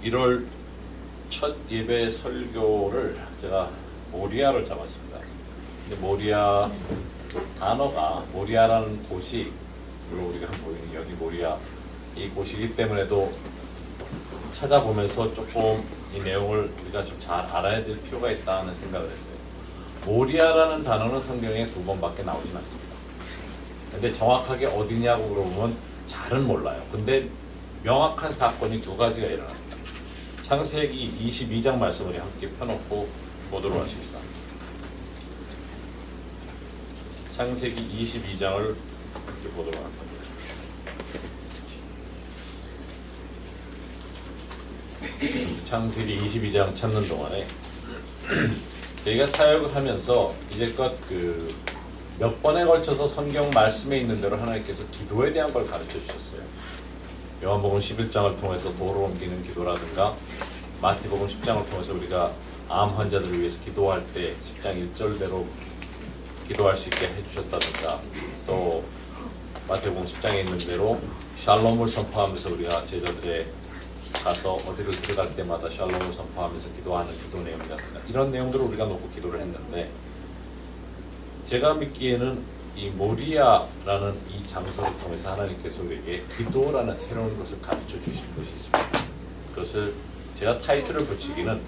1월 첫 예배 설교를 제가 모리아를 잡았습니다. 근데 모리아 단어가 모리아라는 곳이, 물론 우리가 보이는 여기 모리아 이 곳이기 때문에도 찾아보면서 조금 이 내용을 우리가 좀 잘 알아야 될 필요가 있다는 생각을 했어요. 모리아라는 단어는 성경에 2번밖에 나오진 않습니다. 근데 정확하게 어디냐고 물어보면 잘은 몰라요. 근데 명확한 사건이 2가지가 일어납니다. 창세기 22장 말씀을 함께 펴놓고 보도록 하십시다. 창세기 22장을 함께 보도록 합니다. 창세기 22장 찾는 동안에 저희가 사역을 하면서 이제껏 몇 번에 걸쳐서 성경 말씀에 있는 대로 하나님께서 기도에 대한 걸 가르쳐 주셨어요. 요한복음 11장을 통해서 도를 옮기는 기도라든가, 마태복음 10장을 통해서 우리가 암 환자들을 위해서 기도할 때 10장 1절대로 기도할 수 있게 해주셨다든가, 또 마태복음 10장에 있는 대로 샬롬을 선포하면서 우리가 제자들의 가서 어디를 들어갈 때마다 샬롬을 선포하면서 기도하는 기도 내용이라든가, 이런 내용들을 우리가 놓고 기도를 했는데, 제가 믿기에는 이 모리아라는 이 장소를 통해서 하나님께서 우리에게 기도라는 새로운 것을 가르쳐 주신 것이 있습니다. 그것을 제가 타이틀을 붙이기는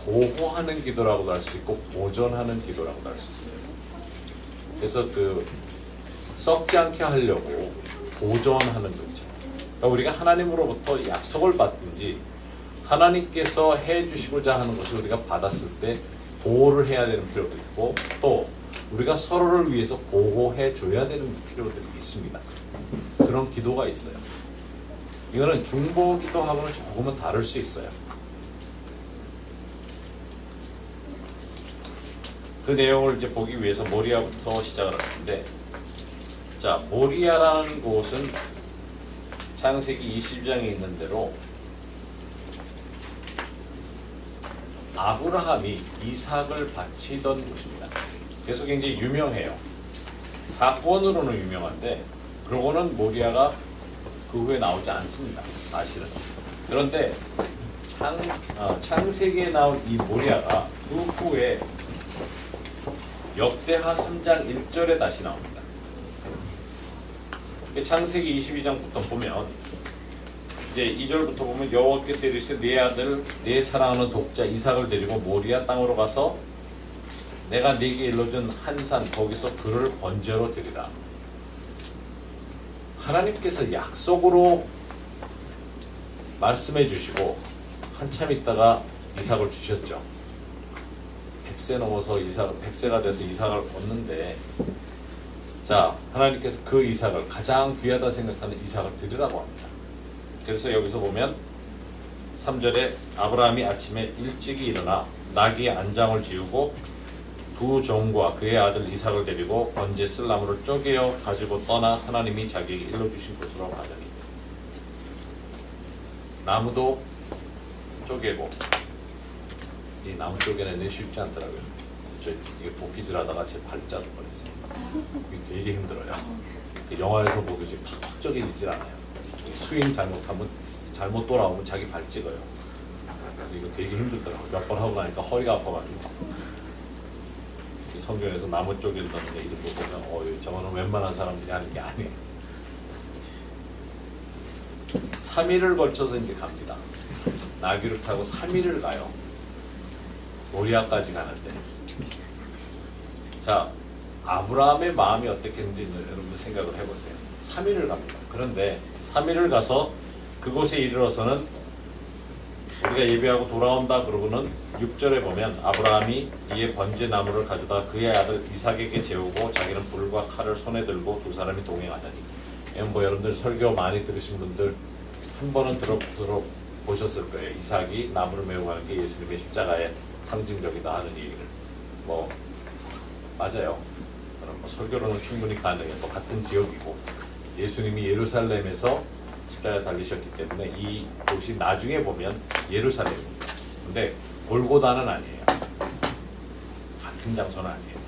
보호하는 기도라고도 할 수 있고 보존하는 기도라고도 할 수 있어요. 그래서 썩지 않게 하려고 보존하는 거죠. 그러니까 우리가 하나님으로부터 약속을 받든지 하나님께서 해주시고자 하는 것을 우리가 받았을 때 보호를 해야 되는 필요도 있고, 또 우리가 서로를 위해서 보호해 줘야 되는 필요들이 있습니다. 그런 기도가 있어요. 이거는 중보 기도하고는 조금은 다를 수 있어요. 그 내용을 이제 보기 위해서 모리아부터 시작을 하는데, 자, 모리아라는 곳은 창세기 20장에 있는 대로 아브라함이 이삭을 바치던 곳입니다. 그래서 굉장히 유명해요. 사건으로는 유명한데, 그러고는 모리아가 그 후에 나오지 않습니다. 사실은. 그런데 창세기에 나온 이 모리아가 그 후에 역대하 3장 1절에 다시 나옵니다. 창세기 22장부터 보면 이제 2절부터 보면 여호와께서 이르시되 네 아들 네 사랑하는 독자 이삭을 데리고 모리아 땅으로 가서 내가 네게 일러준 한 산 거기서 그를 번제로 드리라. 하나님께서 약속으로 말씀해 주시고 한참 있다가 이삭을 주셨죠. 100세 넘어서 100세가 돼서 이삭을 얻는데, 자, 하나님께서 그 이삭을 가장 귀하다 생각하는 이삭을 드리라고 합니다. 그래서 여기서 보면 3절에 아브라함이 아침에 일찍이 일어나 나귀의 안장을 지우고 두 종과 그의 아들 이삭을 데리고 번제 쓸 나무를 쪼개어 가지고 떠나 하나님이 자기에게 일러주신 곳으로 가더니, 나무도 쪼개고, 이 나무 쪼개내는 쉽지 않더라고요. 저 이게 도끼질하다가 제 발자도 뻔했어요. 이게 되게 힘들어요. 영화에서 보듯이 팍팍 쪼개지질 않아요. 스윙 잘못하면, 잘못 돌아오면 자기 발 찍어요. 그래서 이거 되게 힘들더라고요. 몇 번 하고 나니까 허리가 아파가지고. 성경에서 나무 쪼갠다는 게 이런 거 보면 저거는 웬만한 사람들이 하는 게 아니에요. 3일을 걸쳐서 이제 갑니다. 나귀를 타고 3일을 가요. 모리아까지 가는데, 자, 아브라함의 마음이 어떻겠는지 여러분 생각을 해보세요. 3일을 갑니다. 그런데 3일을 가서 그곳에 이르러서는 우리가 예배하고 돌아온다 그러고는 6절에 보면 아브라함이 이에 번제 나무를 가져다 그의 아들 이삭에게 재우고 자기는 불과 칼을 손에 들고 두 사람이 동행하더니, 뭐 여러분들 설교 많이 들으신 분들 한 번은 들어보셨을 거예요. 이삭이 나무를 메고 가는 게 예수님의 십자가의 상징적이다 하는 얘기를. 뭐 맞아요. 그럼 설교로는 충분히 가능해요. 또 같은 지역이고 예수님이 예루살렘에서 십자가에 달리셨기 때문에 이 곳이 나중에 보면 예루살렘입니다. 근데 골고다는 아니에요. 같은 장소는 아니에요.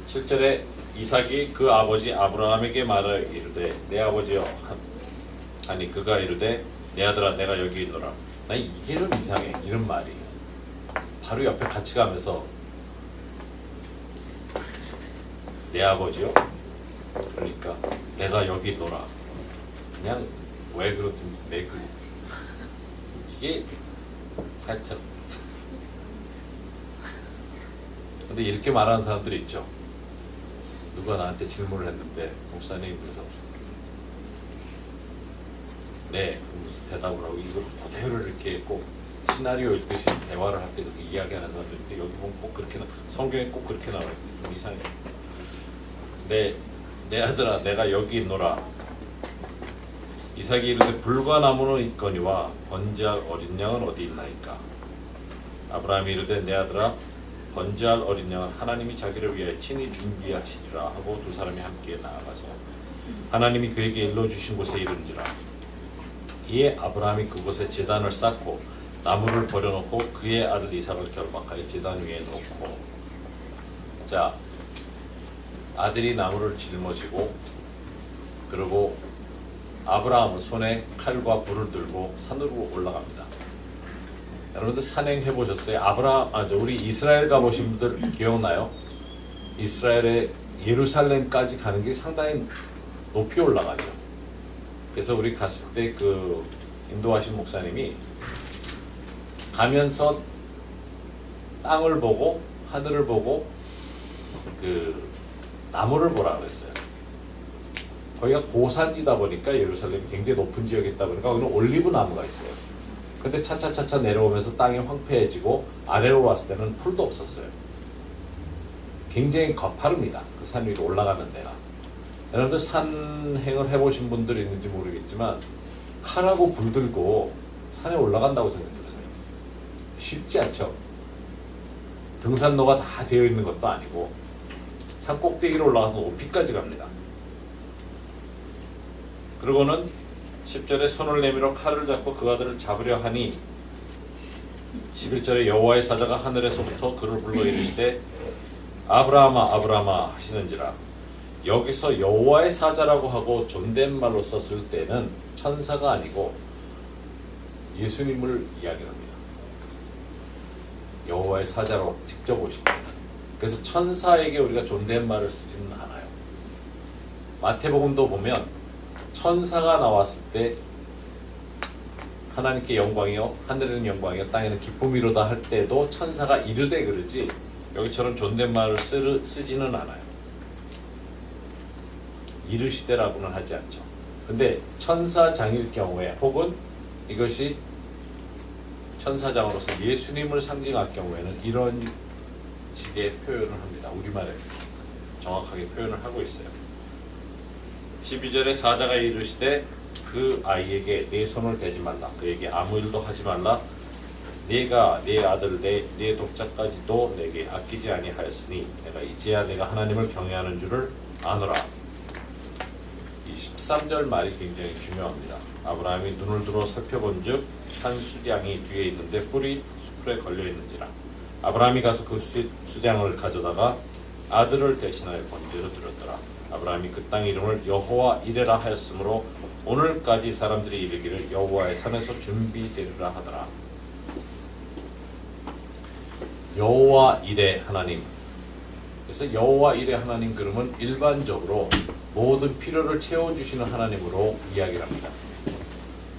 7절에 이삭이 그 아버지 아브라함에게 말하여 이르되 내 아버지여 하니 그가 이르되 내 아들아 내가 여기 있노라. 나 이게 좀 이상해. 이런 말이 바로 옆에 같이 가면서 내 아버지요? 그러니까 내가 여기 있노라. 그냥 왜 그렇든지 이게 하여튼 근데 이렇게 말하는 사람들이 있죠. 누가 나한테 질문을 했는데 목사님 그래서 네 무슨 대답을 하고 이걸 그대로 이렇게 꼭 시나리오 읽듯이 대화를 할 때 그렇게 이야기하는 사람들이 있는데 여기 보면 꼭 그렇게 성경에 꼭 그렇게 나와 있어요. 좀 이상해요. 내 아들아 내가 여기 있노라. 이삭이 이르되 불과 나무는 있거니와 번제할 어린 양은 어디 있나이까. 아브라함이 이르되 내 아들아 번제할 어린 양은 하나님이 자기를 위하여 친히 준비하시리라 하고 두 사람이 함께 나아가서 하나님이 그에게 일러주신 곳에 이른지라. 이에 아브라함이 그곳에 제단을 쌓고 나무를 버려놓고 그의 아들 이삭을 결박하여 제단 위에 놓고 자 아들이 나무를 짊어지고 그리고 아브라함은 손에 칼과 불을 들고 산으로 올라갑니다. 여러분들 산행 해보셨어요? 우리 이스라엘 가보신 분들 기억나요? 이스라엘의 예루살렘까지 가는 게 상당히 높이 올라가죠. 그래서 우리 갔을 때 그 인도하신 목사님이 가면서 땅을 보고 하늘을 보고 그 나무를 보라 그랬어요. 거기가 고산지다 보니까 예루살렘이 굉장히 높은 지역에 있다 보니까 거기는 올리브 나무가 있어요. 근데 차차차차 내려오면서 땅이 황폐해지고 아래로 왔을 때는 풀도 없었어요. 굉장히 가파릅니다. 그 산 위로 올라가는 데가. 여러분들 산행을 해보신 분들이 있는지 모르겠지만 칼하고 불 들고 산에 올라간다고 생각해보세요. 쉽지 않죠. 등산로가 다 되어 있는 것도 아니고 산 꼭대기로 올라가서 높이까지 갑니다. 그리고는 10절에 손을 내밀어 칼을 잡고 그 아들을 잡으려 하니 11절에 여호와의 사자가 하늘에서부터 그를 불러 이르시되 아브라함아 아브라함아 하시는지라. 여기서 여호와의 사자라고 하고 존댓말로 썼을 때는 천사가 아니고 예수님을 이야기합니다. 여호와의 사자로 직접 오십니다. 그래서 천사에게 우리가 존댓말을 쓰지는 않아요. 마태복음도 보면 천사가 나왔을 때 하나님께 영광이요 하늘에는 영광이요 땅에는 기쁨이로다 할 때도 천사가 이르되 그러지 여기처럼 존댓말을 쓰지는 않아요. 이르시되라고는 하지 않죠. 근데 천사장일 경우에 혹은 이것이 천사장으로서 예수님을 상징할 경우에는 이런 식의 표현을 합니다. 우리말에 정확하게 표현을 하고 있어요. 12절에 사자가 이르시되 그 아이에게 내 손을 대지 말라. 그에게 아무 일도 하지 말라. 네가 네 아들 네 독자까지도 내게 아끼지 아니하였으니 내가 이제야 내가 하나님을 경외하는 줄을 아노라. 이 13절 말이 굉장히 중요합니다. 아브라함이 눈을 들어 살펴본 즉 한 수량이 뒤에 있는데 뿔이 수풀에 걸려 있는지라. 아브라함이 가서 그 수량을 가져다가 아들을 대신하여 번제로 드렸더라. 아브라함이 그 땅 이름을 여호와 이레라 하였으므로 오늘까지 사람들이 이르기를 여호와의 산에서 준비되리라 하더라. 여호와 이레 하나님. 그래서 여호와 이레 하나님 그러면 일반적으로 모든 필요를 채워주시는 하나님으로 이야기를 합니다.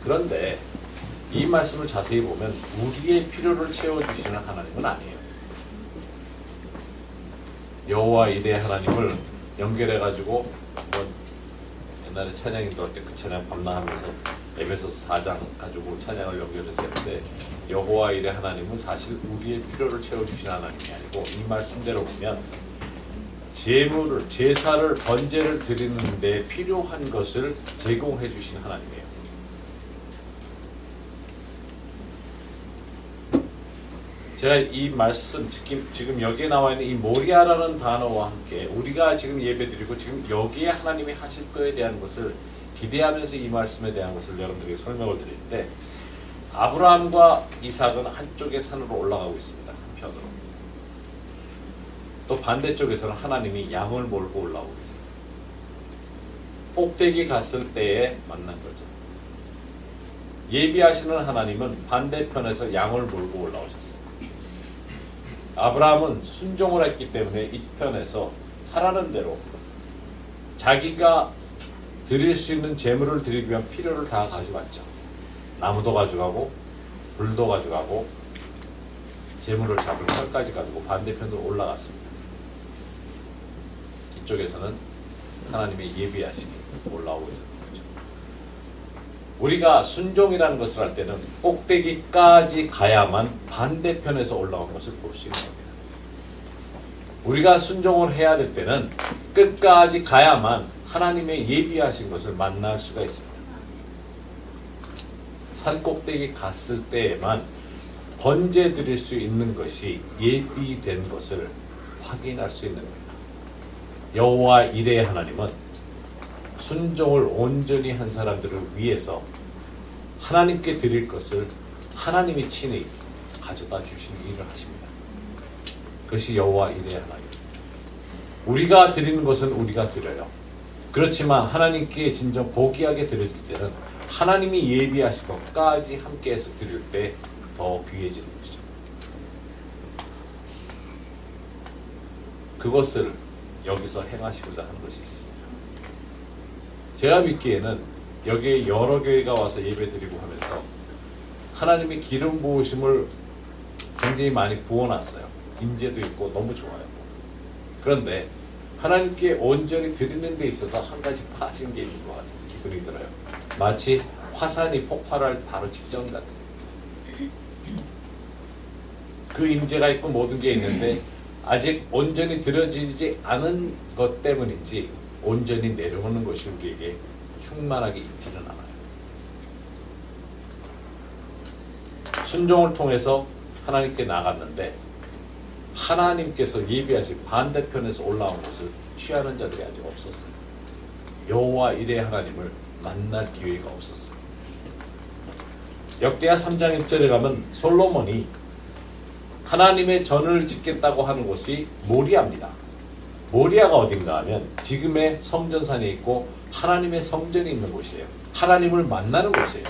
그런데 이 말씀을 자세히 보면 우리의 필요를 채워주시는 하나님은 아니에요. 여호와 이레 하나님을 연결해가지고 옛날에 찬양 인도할 때 그 찬양 밤낮하면서 에베소서 4장 가지고 찬양을 연결해서 했는데 여호와 이레 하나님은 사실 우리의 필요를 채워주시는 하나님이 아니고 이 말씀대로 보면 제사를 번제를 드리는 데 필요한 것을 제공해 주시는 하나님이에요. 제가 이 말씀 지금 여기에 나와 있는 이 모리아라는 단어와 함께 우리가 지금 예배드리고 지금 여기에 하나님이 하실 거에 대한 것을 기대하면서 이 말씀에 대한 것을 여러분들에게 설명을 드리는데 아브라함과 이삭은 한쪽의 산으로 올라가고 있습니다. 한편으로. 또 반대쪽에서는 하나님이 양을 몰고 올라오고 있어요. 꼭대기 갔을 때에 만난 거죠. 예비하시는 하나님은 반대편에서 양을 몰고 올라오셨어요. 아브라함은 순종을 했기 때문에 이 편에서 하라는 대로 자기가 드릴 수 있는 제물을 드리기 위한 필요를 다 가져갔죠. 나무도 가져가고 불도 가져가고 제물을 잡을 칼까지 가지고 반대편으로 올라갔습니다. 이쪽에서는 하나님의 예비하심이 올라오고 있었던 거죠. 우리가 순종이라는 것을 할 때는 꼭대기까지 가야만 반대편에서 올라온 것을 볼 수 있는 겁니다. 우리가 순종을 해야 될 때는 끝까지 가야만 하나님의 예비하신 것을 만날 수가 있습니다. 산 꼭대기 갔을 때에만 번제 드릴 수 있는 것이 예비된 것을 확인할 수 있는 겁니다. 여호와 이레의 하나님은 순종을 온전히 한 사람들을 위해서 하나님께 드릴 것을 하나님이 친히 가져다 주시는 일을 하십니다. 그것이 여호와 이레의 하나님. 우리가 드리는 것은 우리가 드려요. 그렇지만 하나님께 진정 고귀하게 드릴 때는 하나님이 예비하신 것까지 함께해서 드릴 때 더 귀해지는 것이죠. 그것을 여기서 행하시고자 하는 것이 있습니다. 제가 믿기에는 여기에 여러 교회가 와서 예배 드리고 하면서 하나님의 기름 부으심을 굉장히 많이 부어놨어요. 임재도 있고 너무 좋아요. 그런데 하나님께 온전히 드리는 데 있어서 한 가지 빠진 게 있는 것 같은 기분이 들어요. 마치 화산이 폭발할 바로 직전 같은. 그 임재가 있고 모든 게 있는데 아직 온전히 드려지지 않은 것 때문인지 온전히 내려오는 것이 우리에게 충만하게 있지는 않아요. 순종을 통해서 하나님께 나갔는데 하나님께서 예비하신 반대편에서 올라온 것을 취하는 자들이 아직 없었어요. 여호와 이레 하나님을 만날 기회가 없었어요. 역대하 3장 1절에 가면 솔로몬이 하나님의 전을 짓겠다고 하는 곳이 모리아입니다. 모리아가 어딘가 하면 지금의 성전산이 있고 하나님의 성전이 있는 곳이에요. 하나님을 만나는 곳이에요.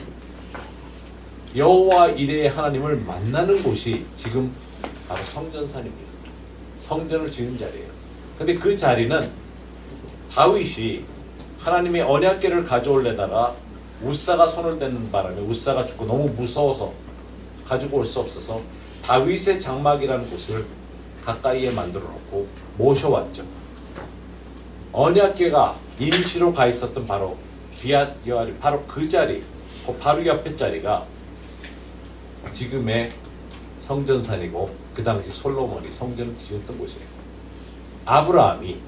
여호와 이레의 하나님을 만나는 곳이 지금 바로 성전산입니다. 성전을 지은 자리예요. 근데 그 자리는 다윗이 하나님의 언약궤를 가져올려다가 우사가 손을 대는 바람에 우사가 죽고 너무 무서워서 가지고 올 수 없어서 다윗의 장막이라는 곳을 가까이에 만들어 놓고 모셔왔죠. 언약궤가 임시로 가 있었던 바로 기앗 여아림, 바로 그 자리, 그 바로 옆에 자리가 지금의 성전산이고 그 당시 솔로몬이 성전을 지었던 곳이에요. 아브라함이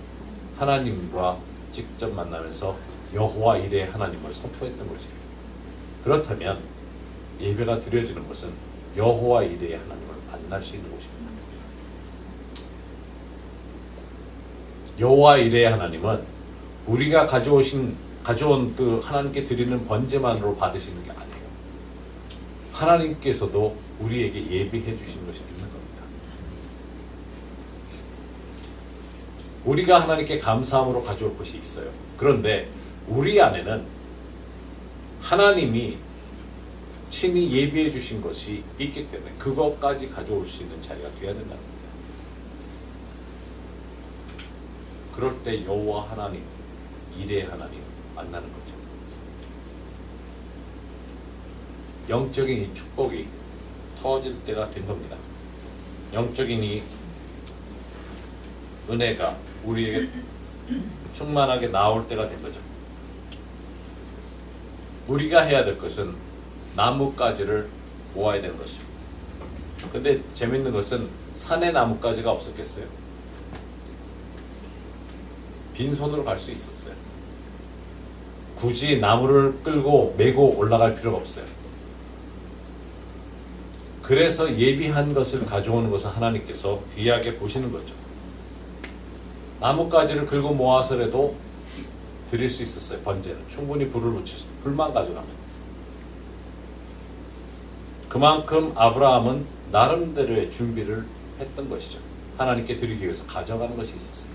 하나님과 직접 만나면서 여호와 이레 하나님을 선포했던 것이에요. 그렇다면 예배가 드려지는 것은 여호와 이레 하나님을 만날 수 있는 곳입니다. 여호와 이레 하나님은 우리가 가져온 그 하나님께 드리는 번제만으로 받으시는 게 아니에요. 하나님께서도 우리에게 예비해 주신 것이 있는 겁니다. 우리가 하나님께 감사함으로 가져올 것이 있어요. 그런데 우리 안에는 하나님이 친히 예비해 주신 것이 있기 때문에 그것까지 가져올 수 있는 자리가 되어야 된다는 겁니다. 그럴 때 여호와 하나님, 이레 하나님 만나는 거죠. 영적인 이 축복이 터질 때가 된 겁니다. 영적인 이 은혜가 우리에게 충만하게 나올 때가 된 거죠. 우리가 해야 될 것은 나뭇가지를 모아야 되는 것이죠. 근데 재밌는 것은 산에 나뭇가지가 없었겠어요? 빈손으로 갈 수 있었어요. 굳이 나무를 끌고 메고 올라갈 필요가 없어요. 그래서 예비한 것을 가져오는 것을 하나님께서 귀하게 보시는 거죠. 나뭇가지를 긁고 모아서라도 드릴 수 있었어요. 번제는 충분히 불을 붙이서 불만 가져가면. 그만큼 아브라함은 나름대로의 준비를 했던 것이죠. 하나님께 드리기 위해서 가져가는 것이 있었어요.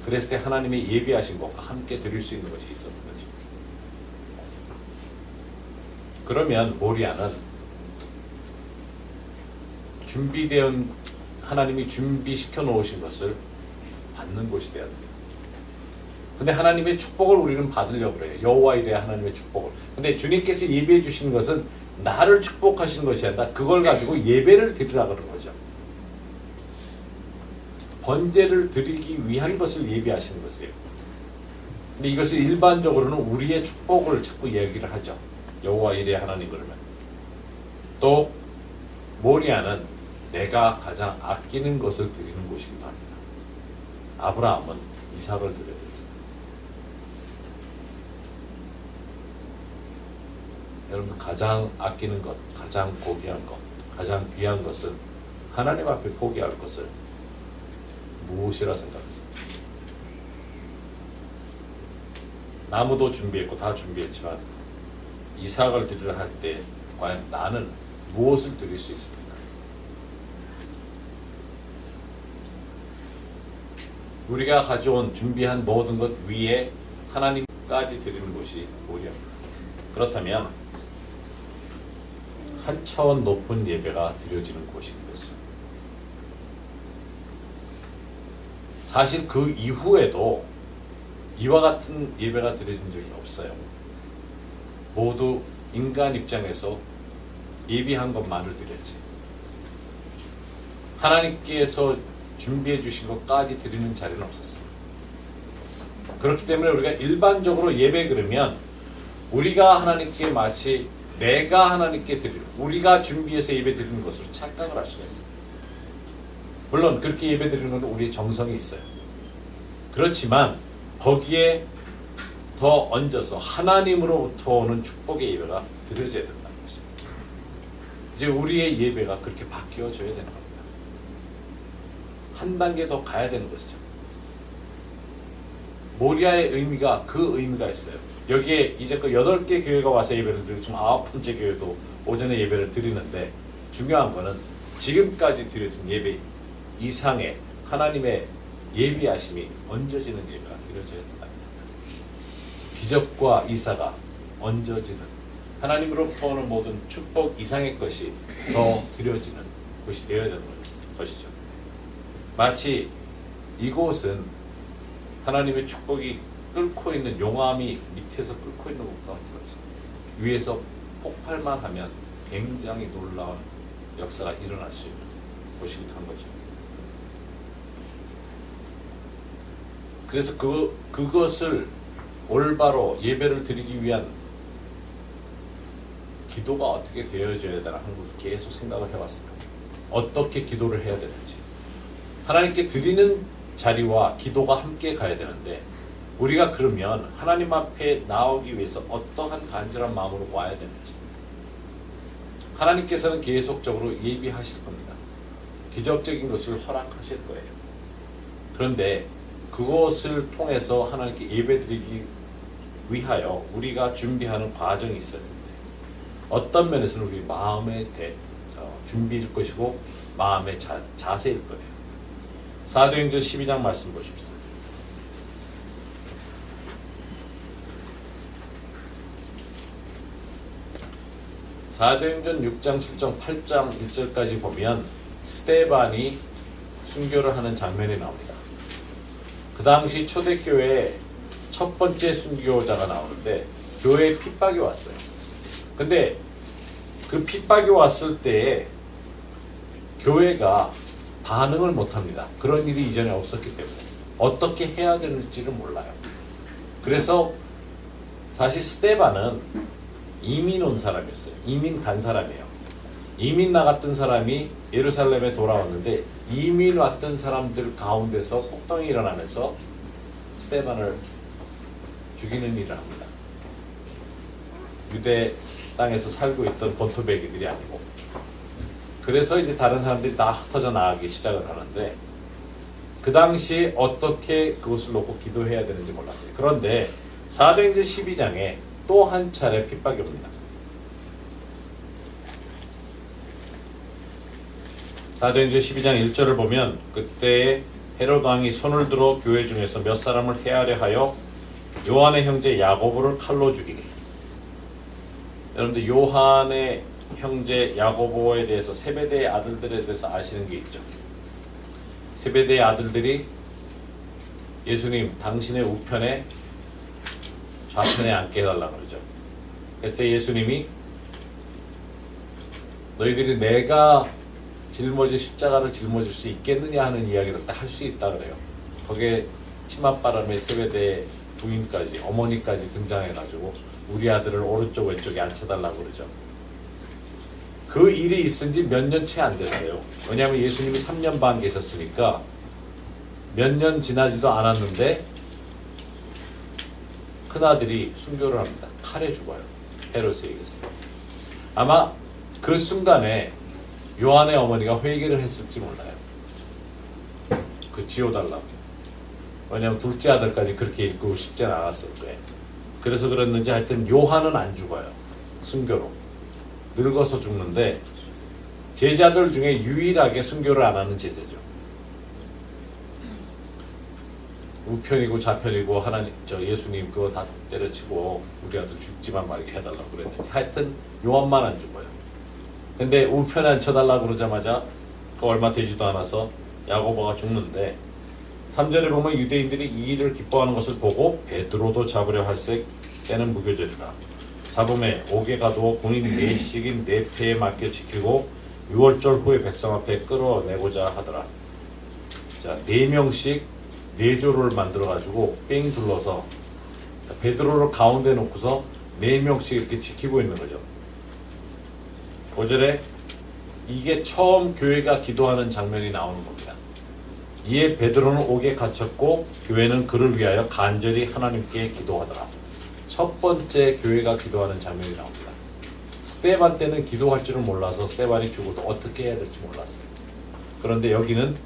그랬을 때 하나님의 예비하신 것과 함께 드릴 수 있는 것이 있었던 거죠. 그러면 모리아는 준비된 하나님이 준비시켜 놓으신 것을 받는 곳이 되어야 됩니다. 근데 하나님의 축복을 우리는 받으려고 그래요. 여호와 이레 하나님의 축복을. 근데 주님께서 예배해 주시는 것은 나를 축복하시는 것이 아니라 그걸 가지고 예배를 드리라 그런 거죠. 번제를 드리기 위한 것을 예비하시는 것이에요. 근데 이것을 일반적으로는 우리의 축복을 자꾸 얘기를 하죠. 여호와 이레 하나님 그러면. 또 모리아는 내가 가장 아끼는 것을 드리는 곳이기도 합니다. 아브라함은 이삭을 드려야 됐어요. 여러분 가장 아끼는 것, 가장 고귀한 것, 가장 귀한 것은 하나님 앞에 포기할 것을 무엇이라 생각하세요? 나무도 준비했고 다 준비했지만 이삭을 드리려 할 때 과연 나는 무엇을 드릴 수 있습니까? 우리가 가져온 준비한 모든 것 위에 하나님까지 드리는 것이 모리아입니다. 그렇다면 한 차원 높은 예배가 드려지는 곳인 거죠. 사실 그 이후에도 이와 같은 예배가 드려진 적이 없어요. 모두 인간 입장에서 예비한 것만을 드렸지. 하나님께서 준비해 주신 것까지 드리는 자리는 없었어요. 그렇기 때문에 우리가 일반적으로 예배 그러면 우리가 하나님께 마치 내가 하나님께 드리는, 우리가 준비해서 예배 드리는 것으로 착각을 할 수가 있어요. 물론 그렇게 예배 드리는 건 우리의 정성이 있어요. 그렇지만 거기에 더 얹어서 하나님으로부터 오는 축복의 예배가 드려져야 된다는 것입니다. 이제 우리의 예배가 그렇게 바뀌어져야 되는 겁니다. 한 단계 더 가야 되는 것이죠. 모리아의 의미가 그 의미가 있어요. 여기에 이제 그 8개 교회가 와서 예배를 드리고 지금 9번째 교회도 오전에 예배를 드리는데 중요한 거는 지금까지 드려진 예배 이상의 하나님의 예비하심이 얹어지는 예배가 드려져야 된다. 기적과 이사가 얹어지는 하나님으로부터 오는 모든 축복 이상의 것이 더 드려지는 것이 되어야 되는 것이죠. 마치 이곳은 하나님의 축복이 끓고 있는 용암이 밑에서 끓고 있는 것과 같은 것이죠. 위에서 폭발만 하면 굉장히 놀라운 역사가 일어날 수 있는 곳이기도 한 거죠. 그래서 그것을 올바로 예배를 드리기 위한 기도가 어떻게 되어져야 되나 하는 걸 계속 생각을 해왔습니다. 어떻게 기도를 해야 되는지. 하나님께 드리는 자리와 기도가 함께 가야 되는데 우리가 그러면 하나님 앞에 나오기 위해서 어떠한 간절한 마음으로 와야 되는지. 하나님께서는 계속적으로 예비하실 겁니다. 기적적인 것을 허락하실 거예요. 그런데 그것을 통해서 하나님께 예배드리기 위하여 우리가 준비하는 과정이 있어야 됩니다. 어떤 면에서는 우리 마음의 준비일 것이고 마음의 자세일 거예요. 사도행전 12장 말씀 보십시오. 사도행전 6장, 7장, 8장 1절까지 보면 스데반이 순교를 하는 장면이 나옵니다. 그 당시 초대교회에 첫 번째 순교자가 나오는데 교회에 핍박이 왔어요. 근데 그 핍박이 왔을 때에 교회가 반응을 못합니다. 그런 일이 이전에 없었기 때문에 어떻게 해야 되는지를 몰라요. 그래서 사실 스데반은 이민 온 사람이었어요. 이민 간 사람이에요. 이민 나갔던 사람이 예루살렘에 돌아왔는데 이민 왔던 사람들 가운데서 폭동이 일어나면서 스데반을 죽이는 일을 합니다. 유대 땅에서 살고 있던 본토배기들이 아니고. 그래서 이제 다른 사람들이 다 흩어져 나가기 시작을 하는데 그 당시에 어떻게 그것을 놓고 기도해야 되는지 몰랐어요. 그런데 사도행전 12장에 또 한 차례 핍박이 옵니다. 사도행전 12장 1절을 보면 그때 헤롯 왕이 손을 들어 교회 중에서 몇 사람을 해하려 하여 요한의 형제 야고보를 칼로 죽이니 여러분들 요한의 형제 야고보에 대해서 세베대의 아들들에 대해서 아시는 게 있죠. 세베대의 아들들이 예수님 당신의 우편에 좌편에 앉게 해달라 그러죠. 그랬을 때 예수님이 너희들이 내가 짊어질 십자가를 짊어질 수 있겠느냐 하는 이야기를 딱 할 수 있다 그래요. 거기에 치맛바람에 세베대의 부인까지 어머니까지 등장해가지고 우리 아들을 오른쪽 왼쪽에 앉혀달라고 그러죠. 그 일이 있은 지 몇 년 채 안 됐어요. 왜냐하면 예수님이 3년 반 계셨으니까 몇 년 지나지도 않았는데 큰아들이 순교를 합니다. 칼에 죽어요. 헤롯에 의해서. 아마 그 순간에 요한의 어머니가 회개를 했을지 몰라요. 그 지워달라고. 왜냐하면 둘째 아들까지 그렇게 일구고 싶지는 않았을 거예요. 그래서 그랬는지 하여튼 요한은 안 죽어요. 순교로. 늙어서 죽는데 제자들 중에 유일하게 순교를 안 하는 제자죠. 우편이고 좌편이고 하나님 예수님 그거 다 때려치고 우리 아들 죽지만 말게 해달라고 그랬는데 하여튼 요한만 안 죽어요. 근데 우편에 앉혀달라고 그러자마자 그 얼마 되지도 않아서 야고보가 죽는데 3절에 보면 유대인들이 이 일을 기뻐하는 것을 보고 베드로도 잡으려 할색 때는 무교절이라 잡음에 옥에 가두어 군인 4씩인 4패에 맡겨 지키고 6월절 후에 백성 앞에 끌어내고자 하더라. 자, 4명씩 4조를 만들어가지고 뺑 둘러서 베드로를 가운데 놓고서 4명씩 이렇게 지키고 있는 거죠. 5절에 이게 처음 교회가 기도하는 장면이 나오는 겁니다. 이에 베드로는 옥에 갇혔고 교회는 그를 위하여 간절히 하나님께 기도하더라. 첫 번째 교회가 기도하는 장면이 나옵니다. 스데반 때는 기도할 줄은 몰라서 스데반이 죽어도 어떻게 해야 될지 몰랐어요. 그런데 여기는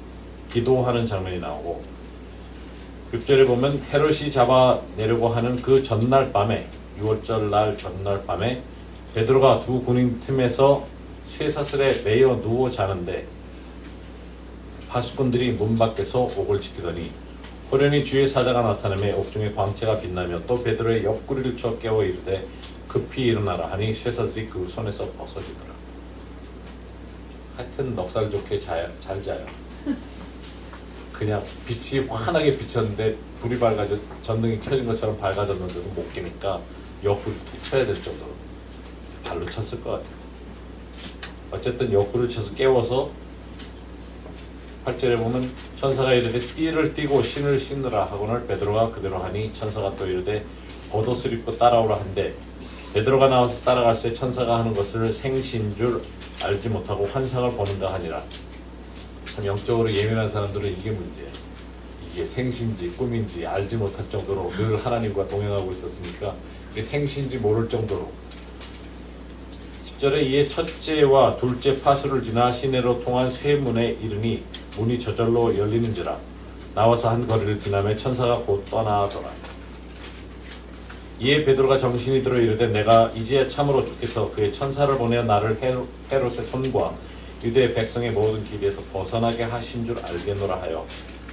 기도하는 장면이 나오고 6절에 보면 헤롯이 잡아내려고 하는 그 전날 밤에 6월절 날 전날 밤에 베드로가 두 군인 틈에서 쇠사슬에 매여 누워 자는데 파수꾼들이 문 밖에서 옥을 지키더니 호련히 주의 사자가 나타나며 옥중에 광채가 빛나며 또 베드로의 옆구리를 쳐 깨워 이르되 급히 일어나라 하니 쇠사슬이 그 손에서 벗어지더라. 하여튼 넉살 좋게 잘 자요. 그냥 빛이 환하게 비쳤는데 불이 밝아져 전등이 켜진 것처럼 밝아졌는데도 못 깨니까 옆구리 툭 쳐야 될 정도로 발로 쳤을 것 같아요. 어쨌든 옆구리를 쳐서 깨워서 8절에 보면 천사가 이르되 띠를 띠고 신을 신으라 하거늘 베드로가 그대로 하니 천사가 또 이르되 겉옷을 입고 따라오라 한데 베드로가 나와서 따라갈새 천사가 하는 것을 생시인 줄 알지 못하고 환상을 보는가 하니라. 참 영적으로 예민한 사람들은 이게 문제예요. 이게 생시인지 꿈인지 알지 못할 정도로 늘 하나님과 동행하고 있었으니까 이게 생시인지 모를 정도로 10절에 이에 첫째와 둘째 파수를 지나 시내로 통한 쇠문에 이르니 문이 저절로 열리는지라 나와서 한 거리를 지나며 천사가 곧 떠나더라. 이에 베드로가 정신이 들어 이르되 내가 이제 참으로 주께서 그의 천사를 보내 나를 헤롯의 손과 유대 백성의 모든 길에서 벗어나게 하신 줄 알겠노라 하여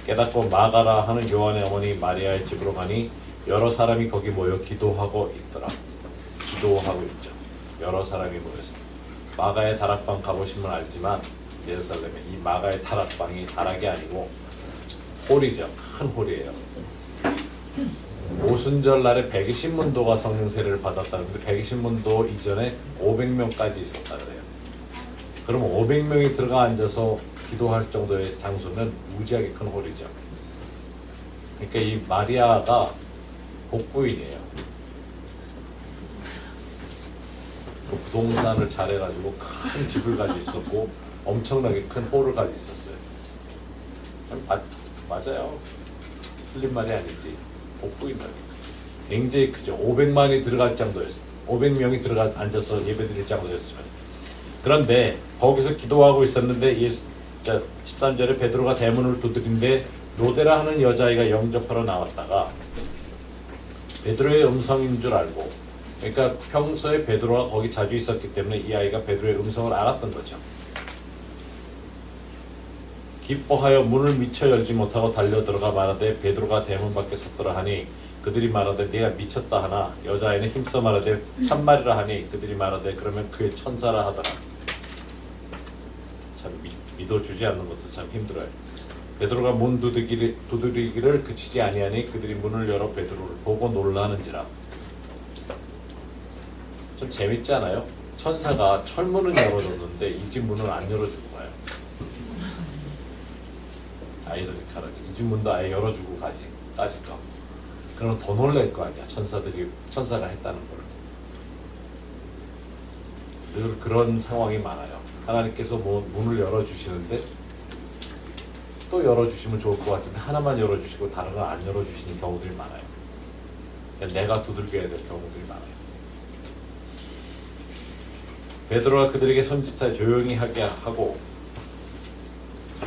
깨닫고 마가라 하는 요한의 어머니 마리아의 집으로 가니 여러 사람이 거기 모여 기도하고 있더라. 기도하고 있죠. 여러 사람이 모여서 마가의 다락방 가보시면 알지만 예루살렘에 이 마가의 다락방이 다락이 아니고 홀이죠. 큰 홀이에요. 오순절 날에 120문도가 성령 세례를 받았다는데 120문도 이전에 500명까지 있었다 그래요. 그럼 500명이 들어가 앉아서 기도할 정도의 장소는 무지하게 큰 홀이죠. 그러니까 이 마리아가 복부인이에요. 그 부동산을 잘해가지고 큰 집을 가지고 있었고 엄청나게 큰 홀을 가지고 있었어요. 맞아요. 틀린 말이 아니지. 복부인이라니까. 굉장히 크죠. 500만이 들어갈 정도였어요. 500명이 들어가 앉아서 예배드릴 정도였어요. 그런데 거기서 기도하고 있었는데 13절에 베드로가 대문을 두드린데 로데라 하는 여자아이가 영접하러 나왔다가 베드로의 음성인 줄 알고, 그러니까 평소에 베드로가 거기 자주 있었기 때문에 이 아이가 베드로의 음성을 알았던 거죠. 기뻐하여 문을 미처 열지 못하고 달려들어가 말하되 베드로가 대문 밖에 섰더라 하니 그들이 말하되 네가 미쳤다 하나 여자아이는 힘써 말하되 참말이라 하니 그들이 말하되 그러면 그의 천사라 하더라. 참 믿어주지 않는 것도 참 힘들어요. 베드로가 문 두드리기를 그치지 아니하니 그들이 문을 열어 베드로를 보고 놀라는지라. 좀 재밌지 않아요? 천사가 철문은 열어줬는데 이 집 문을 안 열어주고 가요. 아이러니컬하게 이 집 문도 아예 열어주고 까짓거. 그럼 더 놀랄 거 아니야. 천사가 했다는 걸. 늘 그런 상황이 많아요. 하나님께서 문을 열어주시는데 또 열어주시면 좋을 것 같은데 하나만 열어주시고 다른 건 안 열어주시는 경우들이 많아요. 내가 두들겨야 될 경우들이 많아요. 베드로가 그들에게 손짓하여 조용히 하게 하고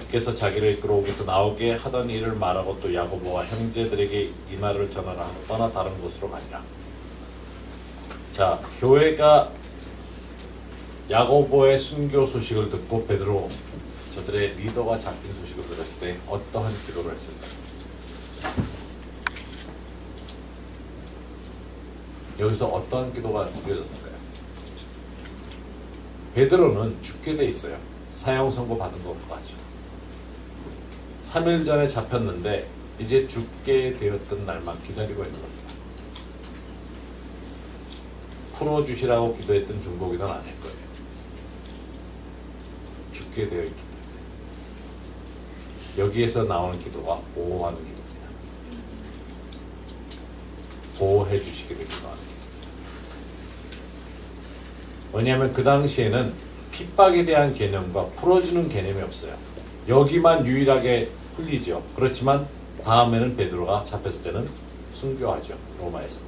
주께서 자기를 이끌어 오기서 나오게 하던 일을 말하고 또 야고보와 형제들에게 이 말을 전하라 하고 떠나 다른 곳으로 가니라. 자, 교회가 야고보의 순교 소식을 듣고 베드로 저들의 리더가 잡힌 소식을 들었을 때 어떠한 기도를 했을까? 여기서 어떠한 기도가 드려졌을까요? 베드로는 죽게 돼 있어요. 사형 선고 받은 것 같죠. 3일 전에 잡혔는데 이제 죽게 되었던 날만 기다리고 있는 겁니다. 풀어주시라고 기도했던 중보기도는 아닐 거예요. 죽게 되어 있기 때문에. 여기에서 나오는 기도가 보호하는 기도입니다. 보호해 주시기를 기도하는 기도. 왜냐하면 그 당시에는 핍박에 대한 개념과 풀어주는 개념이 없어요. 여기만 유일하게 풀리죠. 그렇지만 다음에는 베드로가 잡혔을 때는 순교하죠. 로마에서.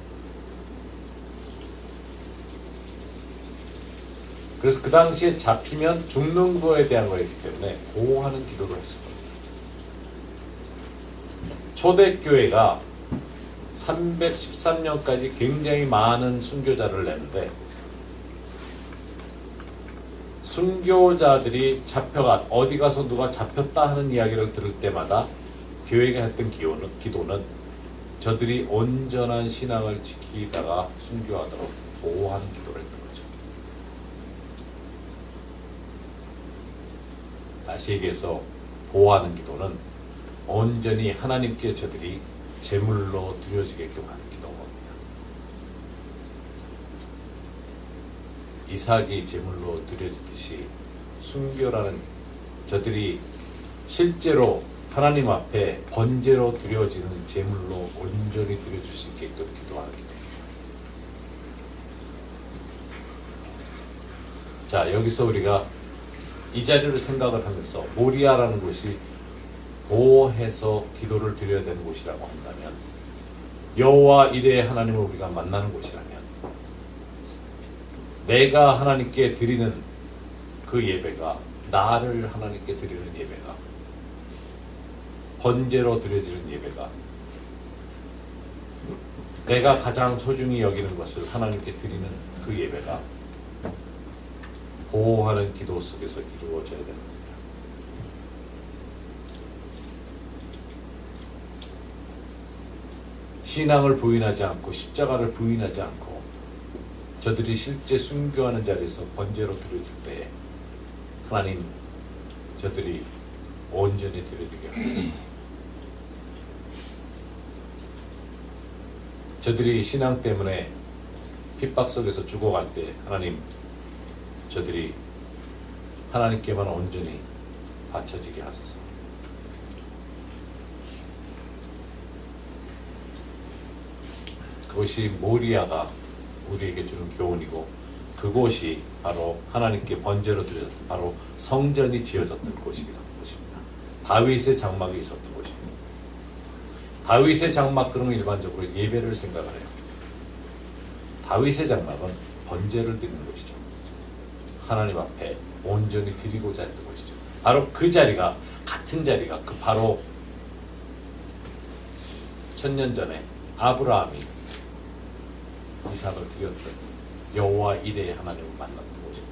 그래서 그 당시에 잡히면 죽는 거에 대한 거였기 때문에 보호하는 기도를 했을 겁니다. 초대교회가 313년까지 굉장히 많은 순교자를 내는데 순교자들이 어디 가서 누가 잡혔다 하는 이야기를 들을 때마다 교회가 했던 기도는 저들이 온전한 신앙을 지키다가 순교하도록 보호하는 기도를 했던 거죠. 다시 얘기해서 보호하는 기도는 온전히 하나님께 저들이 제물로 드려지게끔 하는 기도인 겁니다. 이삭이 제물로 드려지듯이 순교라는 저들이 실제로 하나님 앞에 번제로 드려지는 제물로 온전히 드려질 수 있게끔 기도하는 기도입니다. 자, 여기서 우리가 이 자리를 생각을 하면서 모리아라는 곳이 보호해서 기도를 드려야 되는 곳이라고 한다면 여호와 이레의 하나님을 우리가 만나는 곳이라면 내가 하나님께 드리는 그 예배가 나를 하나님께 드리는 예배가 번제로 드려지는 예배가 내가 가장 소중히 여기는 것을 하나님께 드리는 그 예배가 보호하는 기도 속에서 이루어져야 되는 겁니다. 신앙을 부인하지 않고 십자가를 부인하지 않고 저들이 실제 순교하는 자리에서 번제로 드려질 때 하나님 저들이 온전히 드려지게 하소서. 저들이 신앙 때문에 핍박 속에서 죽어갈 때 하나님 저들이 하나님께만 온전히 바쳐지게 하소서. 그것이 모리아가 우리에게 주는 교훈이고 그곳이 바로 하나님께 번제로 드려졌던 바로 성전이 지어졌던 곳이기도 한 곳입니다. 다윗의 장막이 있었던 곳입니다. 다윗의 장막 그러면 일반적으로 예배를 생각을 해요. 다윗의 장막은 번제를 드리는 곳이죠. 하나님 앞에 온전히 드리고자 했던 곳이죠. 바로 그 자리가 같은 자리가 그 바로 1000년 전에 아브라함이 이삭을 드렸던 여호와 이레의 하나님을 만났던 곳입니다.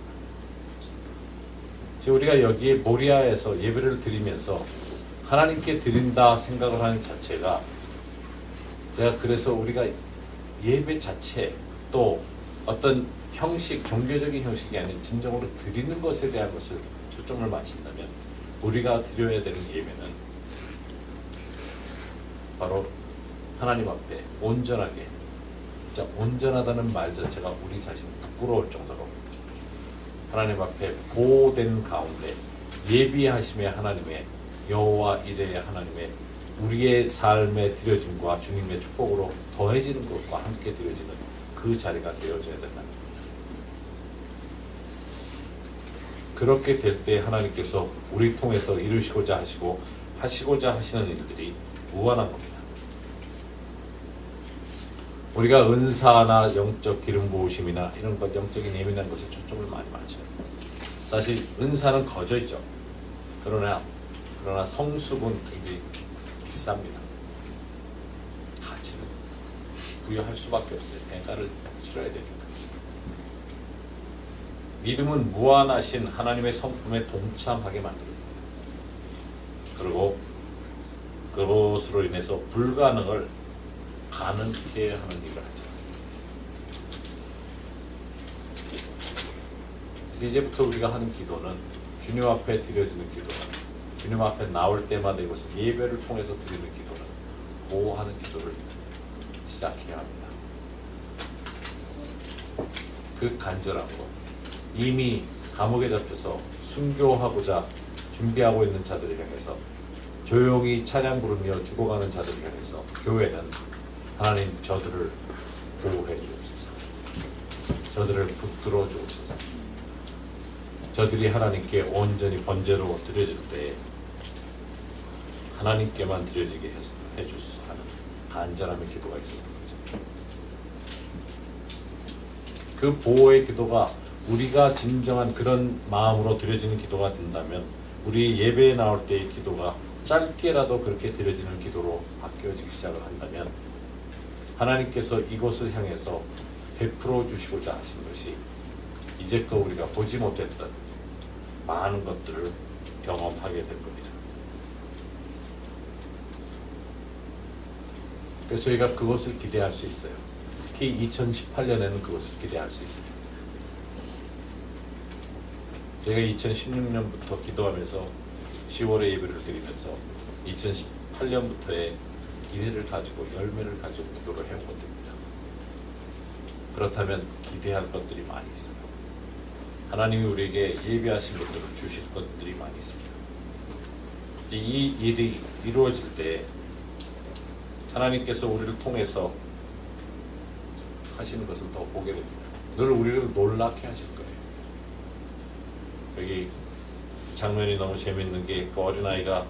지금 우리가 여기에 모리아에서 예배를 드리면서 하나님께 드린다 생각을 하는 자체가 제가 그래서 우리가 예배 자체 또 어떤 형식, 종교적인 형식이 아닌 진정으로 드리는 것에 대한 것을 초점을 맞춘다면 우리가 드려야 되는 예배는 바로 하나님 앞에 온전하게, 진짜 온전하다는 말 자체가 우리 자신 부끄러울 정도로 하나님 앞에 보호된 가운데 예비하심의 하나님의 여호와 이레의 하나님의 우리의 삶에 드려짐과 주님의 축복으로 더해지는 것과 함께 드려지는 그 자리가 되어져야 된다. 그렇게 될 때 하나님께서 우리 통해서 이루시고자 하시고 하시고자 하시는 일들이 무한한 겁니다. 우리가 은사나 영적 기름 부으심이나 이런 것, 영적인 예민한 것에 초점을 많이 맞춰요. 사실 은사는 거저 있죠. 그러나 성숙은 굉장히 비쌉니다. 가치는 부여할 수밖에 없어요. 대가를 치러야 되니까. 믿음은 무한하신 하나님의 성품에 동참하게 만듭니다. 그리고 그것으로 인해서 불가능을 가능케 하는 일을 하죠. 그래서 이제부터 우리가 하는 기도는 주님 앞에 드려지는 기도는 주님 앞에 나올 때마다 이것을 예배를 통해서 드리는 기도는 보호하는 기도를 시작해야 합니다. 그 간절함으로 이미 감옥에 잡혀서 순교하고자 준비하고 있는 자들을 향해서 조용히 찬양 부르며 죽어가는 자들을 향해서 교회는 하나님 저들을 보호해 주옵소서. 저들을 붙들어 주옵소서. 저들이 하나님께 온전히 번제로 드려질 때 하나님께만 드려지게 해주소서 하는 간절함의 기도가 있었던 거죠. 그 보호의 기도가 우리가 진정한 그런 마음으로 드려지는 기도가 된다면 우리 예배에 나올 때의 기도가 짧게라도 그렇게 드려지는 기도로 바뀌어지기 시작을 한다면 하나님께서 이곳을 향해서 베풀어 주시고자 하신 것이 이제껏 우리가 보지 못했던 많은 것들을 경험하게 될 겁니다. 그래서 저희가 그것을 기대할 수 있어요. 특히 2018년에는 그것을 기대할 수 있어요. 제가 2016년부터 기도하면서 10월에 예배를 드리면서 2018년부터의 기대를 가지고 열매를 가지고 기도를 해온 것들입니다. 그렇다면 기대할 것들이 많이 있어요. 하나님이 우리에게 예비하신 것들을 주실 것들이 많이 있습니다. 이 일이 이루어질 때 하나님께서 우리를 통해서 하시는 것을 더 보게 됩니다. 늘 우리를 놀랍게 하실 거예요. 여기 장면이 너무 재밌는 게 그 어린아이가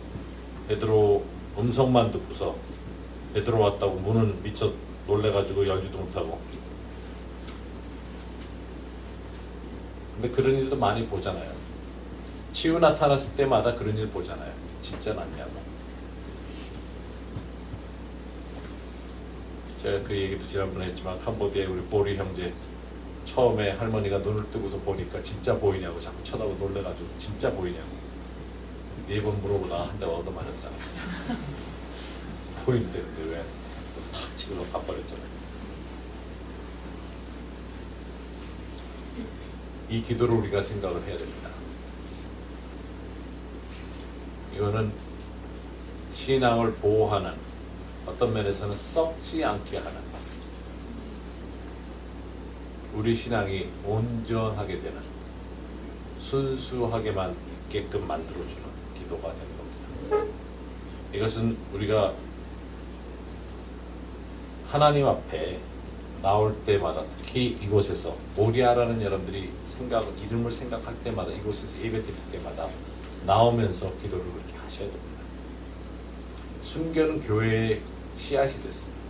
베드로 음성만 듣고서 베드로 왔다고 문은 미처 놀래가지고 열지도 못하고. 근데 그런 일도 많이 보잖아요. 치유 나타났을 때마다 그런 일 보잖아요. 진짜 낫냐고. 제가 그 얘기도 지난번에 했지만 캄보디아에 우리 보리 형제 처음에 할머니가 눈을 뜨고서 보니까 진짜 보이냐고 자꾸 쳐다보고 놀래가지고 진짜 보이냐고 4번 물어보다가 한 대 얻어맞았잖아요. 보이는데 근데 왜 탁 치고 가버렸잖아요. 이 기도를 우리가 생각을 해야 됩니다. 이거는 신앙을 보호하는 어떤 면에서는 썩지 않게 하는 우리 신앙이 온전하게 되는 순수하게만 있게끔 만들어주는 기도가 되는 겁니다. 이것은 우리가 하나님 앞에 나올 때마다 특히 이곳에서 모리아라는 여러분들이 이름을 생각할 때마다 이곳에서 예배 드릴 때마다 나오면서 기도를 그렇게 하셔야 됩니다. 순교는 교회의 씨앗이 됐습니다.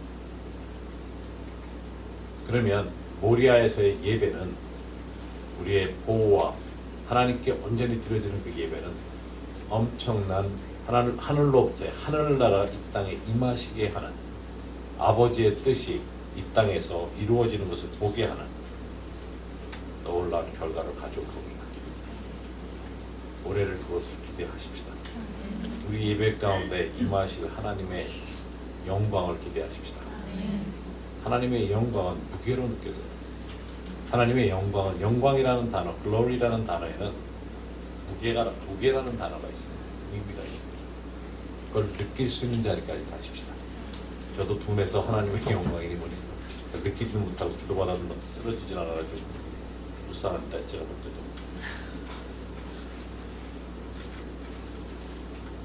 그러면 모리아에서의 예배는 우리의 보호와 하나님께 온전히 드려지는 그 예배는 엄청난 하늘로부터 하늘나라가 이 땅에 임하시게 하는 아버지의 뜻이 이 땅에서 이루어지는 것을 보게 하는 놀라운 결과를 가져올 겁니다. 올해를 그것을 기대하십시다. 우리 예배 가운데 임하실 하나님의 영광을 기대하십시다. 하나님의 영광은 무게로 느껴져요. 하나님의 영광은, 영광이라는 단어, glory라는 단어에는 무게라는 단어가 있습니다. 의미가 있습니다. 그걸 느낄 수 있는 자리까지 가십시다. 저도 둠에서 하나님의 영광이니 뭐니 느끼지 못하고 기도받아도 쓰러지진 않아가지고 불쌍합니다. 제가 볼 때도.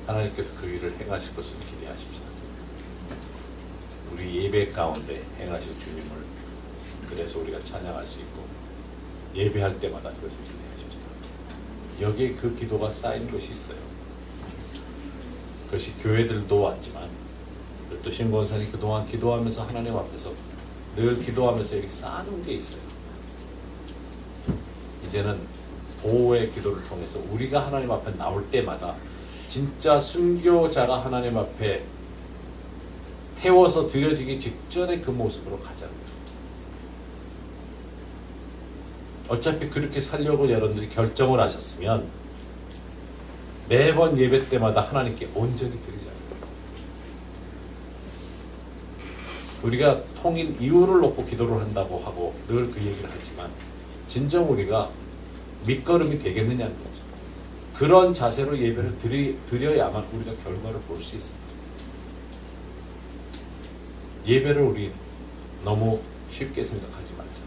하나님께서 그 일을 행하실 것을 기대하십시다. 우리 예배 가운데 행하실 주님을, 그래서 우리가 찬양할 수 있고 예배할 때마다 그것을 기대하십시다. 여기에 그 기도가 쌓인 것이 있어요. 그것이 교회들도 왔지만 또 신권사님 그동안 기도하면서 하나님 앞에서 늘 기도하면서 여기 쌓아놓은 게 있어요. 이제는 보호의 기도를 통해서 우리가 하나님 앞에 나올 때마다 진짜 순교자가 하나님 앞에 태워서 드려지기 직전의 그 모습으로 가자는 거예요. 어차피 그렇게 살려고 여러분들이 결정을 하셨으면 매번 예배 때마다 하나님께 온전히 드리자는 거예요. 우리가 통일 이유를 놓고 기도를 한다고 하고 늘 그 얘기를 하지만 진정 우리가 밑거름이 되겠느냐는 거죠. 그런 자세로 예배를 드려야만 우리가 결과를 볼 수 있습니다. 예배를 우리 너무 쉽게 생각하지 말자.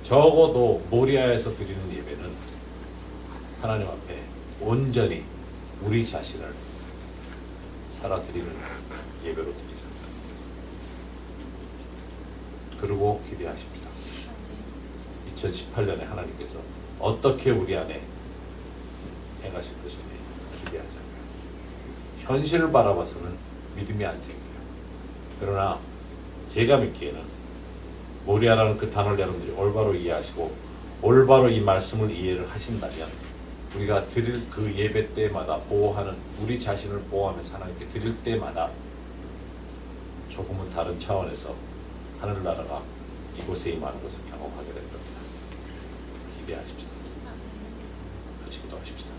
적어도 모리아에서 드리는 예배는 하나님 앞에 온전히 우리 자신을 살아드리는 예배로 드리자. 그리고 기대하십니다. 2018년에 하나님께서 어떻게 우리 안에 행하실 것인지 기대하자고요. 현실을 바라봐서는 믿음이 안 생겨요. 그러나 제가 믿기에는 모리아라는 그 단어를 여러분들이 올바로 이해하시고 올바로 이 말씀을 이해를 하신다면 우리가 드릴 그 예배 때마다 보호하는, 우리 자신을 보호하면서 하나님께 드릴 때마다 조금은 다른 차원에서 하늘나라가 이곳에 임하는 것을 경험하게 될 겁니다. 기대하십시다. 같이 기도하십시다.